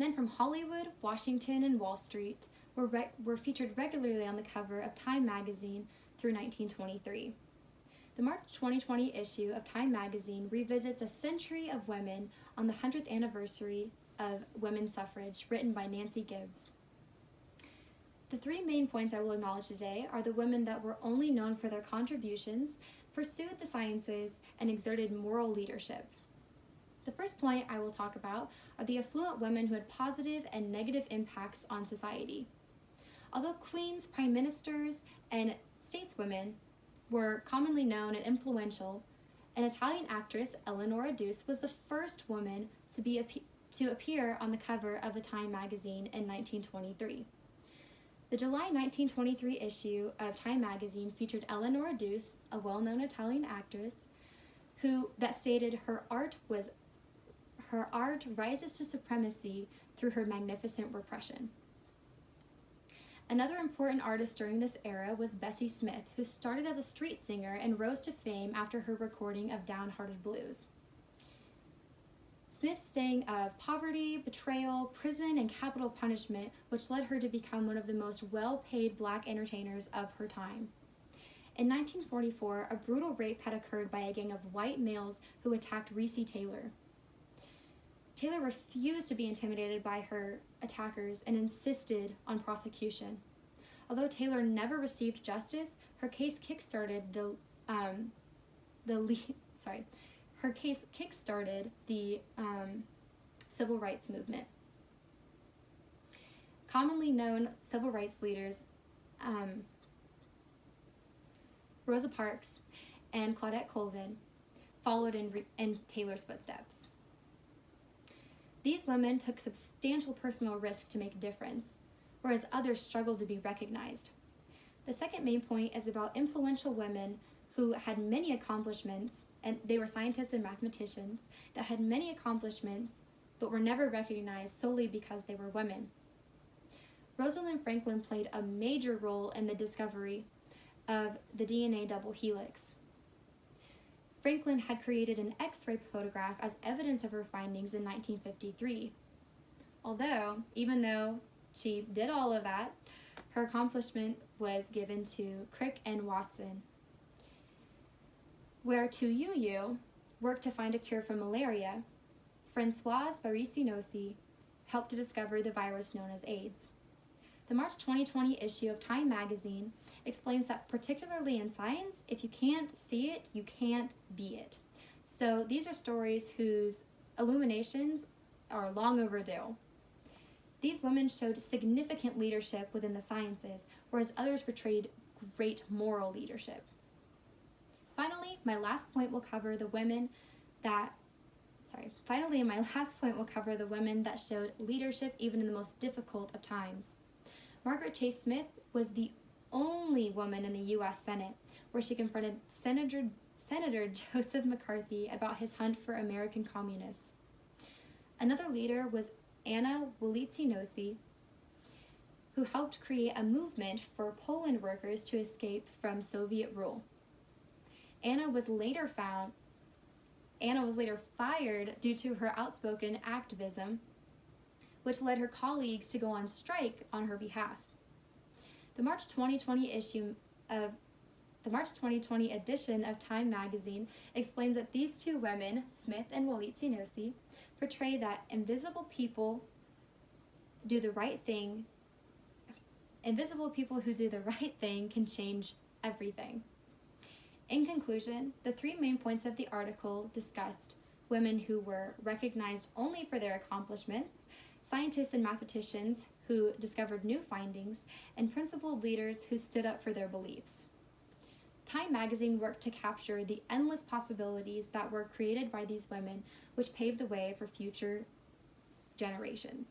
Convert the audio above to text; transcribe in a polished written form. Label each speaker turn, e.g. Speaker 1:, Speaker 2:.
Speaker 1: Men from Hollywood, Washington, and Wall Street were featured regularly on the cover of Time magazine through 1923. The March 2020 issue of Time magazine revisits A Century of Women on the 100th anniversary of women's suffrage, written by Nancy Gibbs. The three main points I will acknowledge today are the women that were only known for their contributions, pursued the sciences, and exerted moral leadership. The first point I will talk about are the affluent women who had positive and negative impacts on society. Although queens, prime ministers, and stateswomen were commonly known and influential, an Italian actress, Eleonora Duse, was the first woman to appear on the cover of a Time magazine in 1923. The July 1923 issue of Time magazine featured Eleonora Duse, a well-known Italian actress, that stated her art rises to supremacy through her magnificent repression. Another important artist during this era was Bessie Smith, who started as a street singer and rose to fame after her recording of Downhearted Blues. Smith sang of poverty, betrayal, prison, and capital punishment, which led her to become one of the most well-paid black entertainers of her time. In 1944, a brutal rape had occurred by a gang of white males who attacked Reese Taylor. Taylor refused to be intimidated by her attackers and insisted on prosecution. Although Taylor never received justice, her case kickstarted the civil rights movement. Commonly known civil rights leaders Rosa Parks and Claudette Colvin followed in Taylor's footsteps. These women took substantial personal risk to make a difference, whereas others struggled to be recognized. The second main point is about influential women who had many accomplishments, and they were scientists and mathematicians that had many accomplishments but were never recognized solely because they were women. Rosalind Franklin played a major role in the discovery of the DNA double helix. Franklin had created an X-ray photograph as evidence of her findings in 1953. Even though she did all of that, her accomplishment was given to Crick and Watson, where Tuyuyu worked to find a cure for malaria. Françoise Barré-Sinoussi helped to discover the virus known as AIDS. The March 2020 issue of Time magazine explains that particularly in science, if you can't see it, you can't be it. So these are stories whose illuminations are long overdue. These women showed significant leadership within the sciences, whereas others portrayed great moral leadership. Finally, my last point will cover the women that showed leadership even in the most difficult of times. Margaret Chase Smith was the only woman in the U.S. Senate where she confronted Senator Joseph McCarthy about his hunt for American communists. Another leader was Anna Wolitzynowski, who helped create a movement for Poland workers to escape from Soviet rule. Anna was later fired due to her outspoken activism, which led her colleagues to go on strike on her behalf. The March 2020 edition of Time magazine explains that these two women, Smith and Wolitzynowski, portray that invisible people who do the right thing can change everything. In conclusion, the three main points of the article discussed women who were recognized only for their accomplishments, scientists and mathematicians who discovered new findings, and principled leaders who stood up for their beliefs. Time magazine worked to capture the endless possibilities that were created by these women, which paved the way for future generations.